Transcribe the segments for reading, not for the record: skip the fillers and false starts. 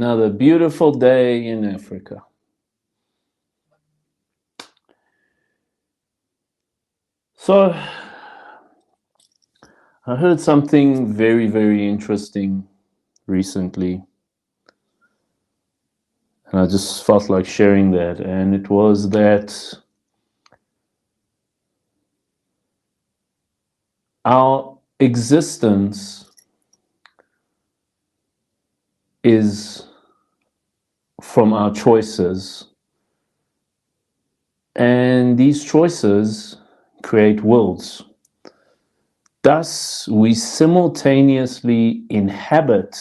Another beautiful day in Africa. So, I heard something very, very interesting recently, and I just felt like sharing that. And it was that our existence is from our choices, and these choices create worlds. Thus, we simultaneously inhabit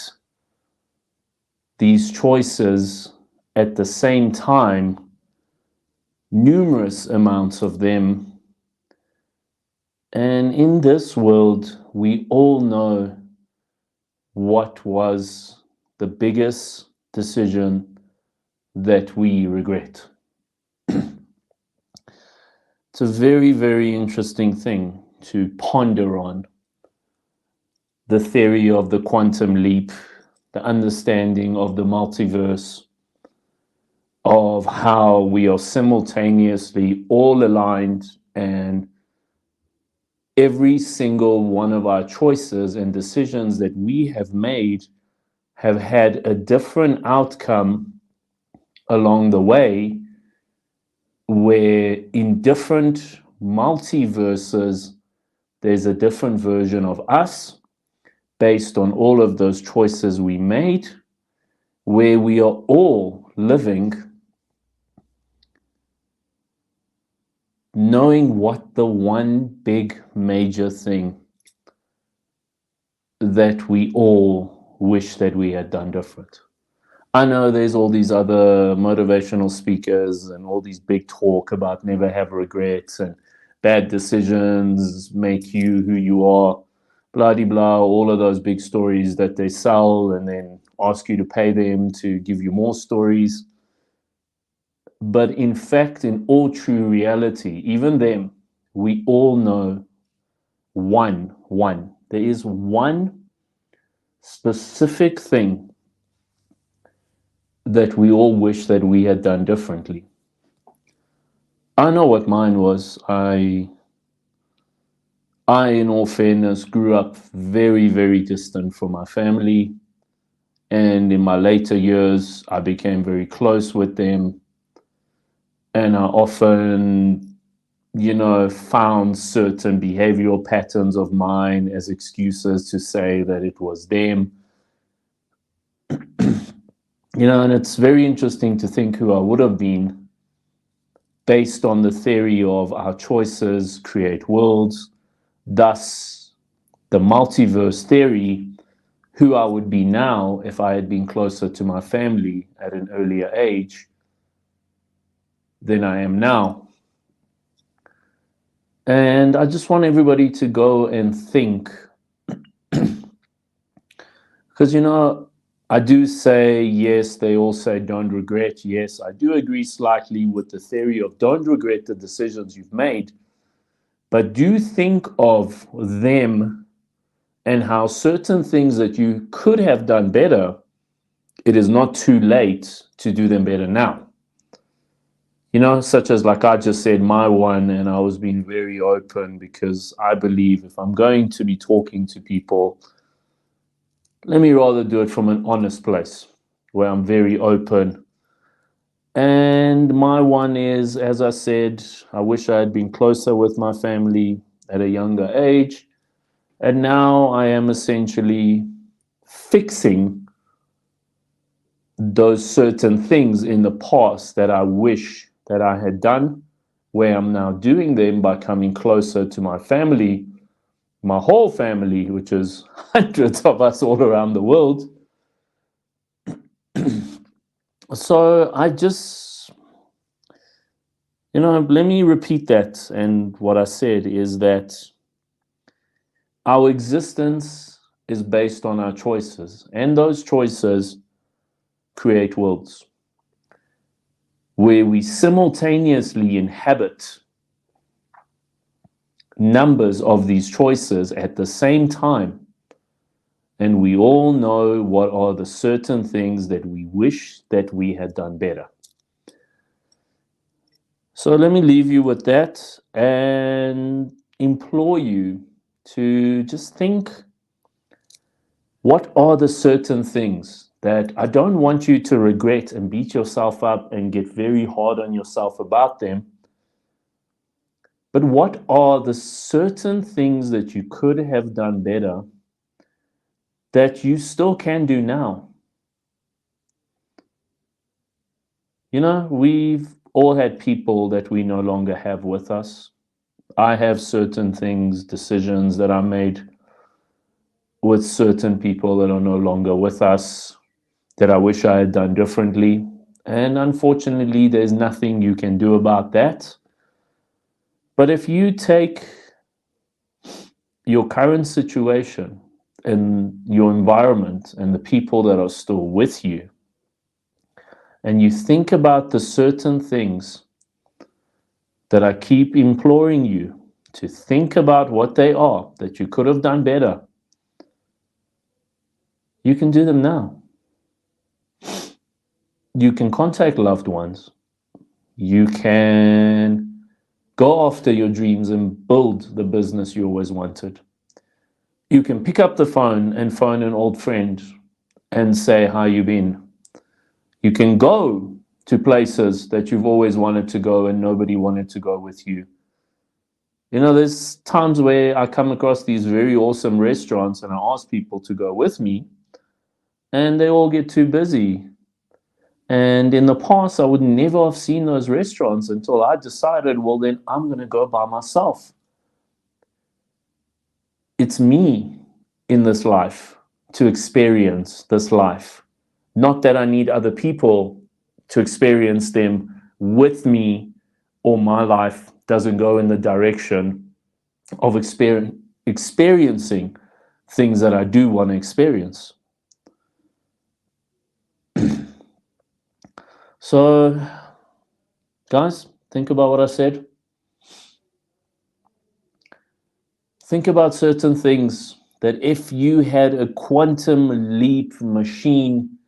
these choices at the same time, numerous amounts of them. And in this world, we all know what was the biggest decision that we regret. It's a very, very interesting thing to ponder on. The theory of the quantum leap, the understanding of the multiverse, of how we are simultaneously all aligned, and every single one of our choices and decisions that we have made have had a different outcome along the way, where in different multiverses, there's a different version of us based on all of those choices we made, where we are all living knowing what the one big major thing that we all wish that we had done different. I know there's all these other motivational speakers and all these big talk about never have regrets and bad decisions make you who you are, blah de blah, all of those big stories that they sell and then ask you to pay them to give you more stories. But in fact, in all true reality, even them, we all know one. There is one specific thing that we all wish that we had done differently. I know what mine was. I, in all fairness, grew up very, very distant from my family. And in my later years, I became very close with them. And I often, found certain behavioral patterns of mine as excuses to say that it was them. And it's very interesting to think who I would have been based on the theory of our choices create worlds, thus the multiverse theory, who I would be now if I had been closer to my family at an earlier age than I am now. And I just want everybody to go and think, because, I do say, yes, they all say don't regret. Yes, I do agree slightly with the theory of don't regret the decisions you've made, but do think of them and how certain things that you could have done better, it is not too late to do them better now. Such as, like I just said, my one, and I was being very open because I believe if I'm going to be talking to people, let me rather do it from an honest place where I'm very open. And my one is, as I said, I wish I had been closer with my family at a younger age. And now I am essentially fixing those certain things in the past that I wish that I had done, where I'm now doing them by coming closer to my family, my whole family, which is hundreds of us all around the world. So I just, let me repeat that. And what I said is that our existence is based on our choices, and those choices create worlds where we simultaneously inhabit numbers of these choices at the same time. And we all know what are the certain things that we wish that we had done better. So let me leave you with that and implore you to just think, what are the certain things that I don't want you to regret and beat yourself up and get very hard on yourself about them? But what are the certain things that you could have done better that you still can do now? You know, we've all had people that we no longer have with us. I have certain things, decisions that I made with certain people that are no longer with us that I wish I had done differently. And unfortunately, there's nothing you can do about that. But if you take your current situation and your environment and the people that are still with you, and you think about the certain things that I keep imploring you to think about what they are that you could have done better, you can do them now. You can contact loved ones. You can go after your dreams and build the business you always wanted. You can pick up the phone and phone an old friend and say, how you been? You can go to places that you've always wanted to go and nobody wanted to go with you. You know, there's times where I come across these very awesome restaurants and I ask people to go with me and they all get too busy. And in the past, I would never have seen those restaurants until I decided, well, then I'm going to go by myself. It's me in this life to experience this life. Not that I need other people to experience them with me, or my life doesn't go in the direction of experiencing things that I do want to experience. So, guys, think about what I said. Think about certain things that if you had a quantum leap machine,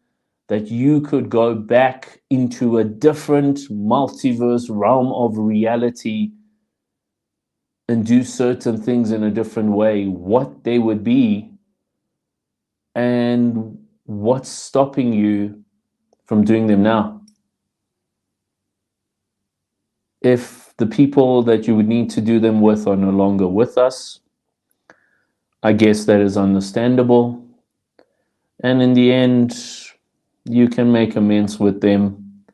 that you could go back into a different multiverse realm of reality and do certain things in a different way, what they would be, and what's stopping you from doing them now. If the people that you would need to do them with are no longer with us, I guess that is understandable. And in the end, you can make amends with them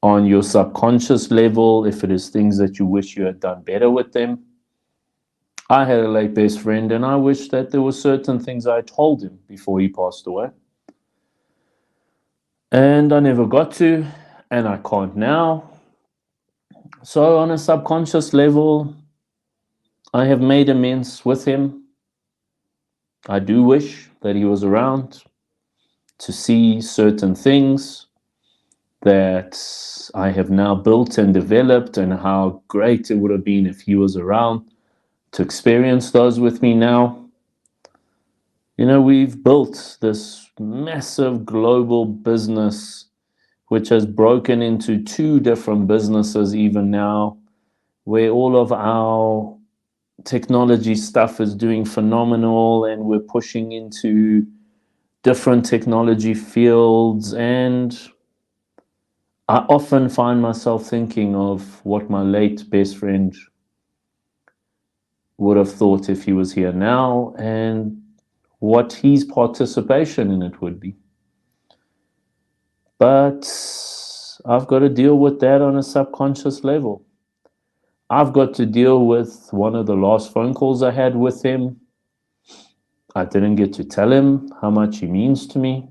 on your subconscious level if it is things that you wish you had done better with them. I had a late best friend and I wish that there were certain things I told him before he passed away. And I never got to, and I can't now. So on a subconscious level, I have made amends with him. I do wish that he was around to see certain things that I have now built and developed, and how great it would have been if he was around to experience those with me now. You know, we've built this massive global business which has broken into 2 different businesses even now, where all of our technology stuff is doing phenomenal and we're pushing into different technology fields. And I often find myself thinking of what my late best friend would have thought if he was here now, and what his participation in it would be. But I've got to deal with that on a subconscious level. I've got to deal with one of the last phone calls I had with him. I didn't get to tell him how much he means to me.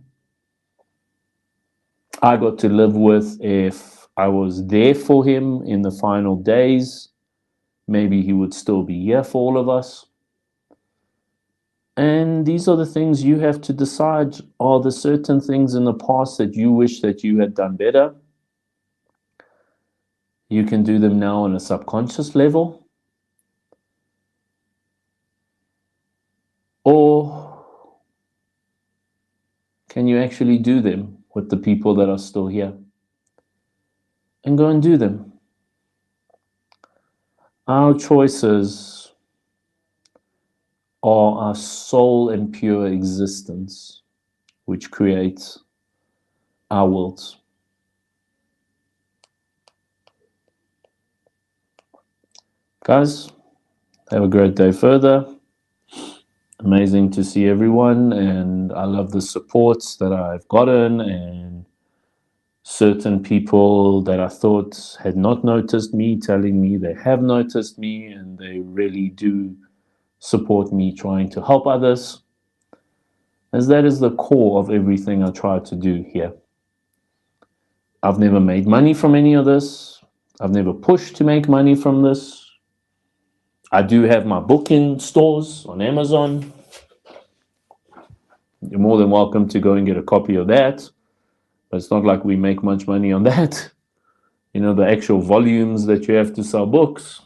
I got to live with if I was there for him in the final days, maybe he would still be here for all of us. And these are the things you have to decide. Are there certain things in the past that you wish that you had done better? You can do them now on a subconscious level. Or can you actually do them with the people that are still here? And go and do them. Our choices are our sole and pure existence, which creates our worlds. Guys, have a great day further. Amazing to see everyone, and I love the supports that I've gotten, and certain people that I thought had not noticed me telling me they have noticed me, and they really do support me trying to help others, as that is the core of everything I try to do here. I've never made money from any of this. I've never pushed to make money from this. I do have my book in stores on Amazon. You're more than welcome to go and get a copy of that. But it's not like we make much money on that. You know, the actual volumes that you have to sell books.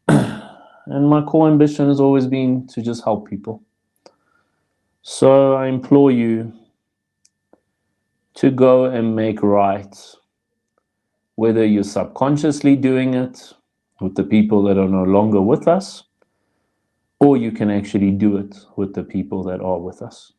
And my core ambition has always been to just help people. So I implore you to go and make right, whether you're subconsciously doing it with the people that are no longer with us, or you can actually do it with the people that are with us.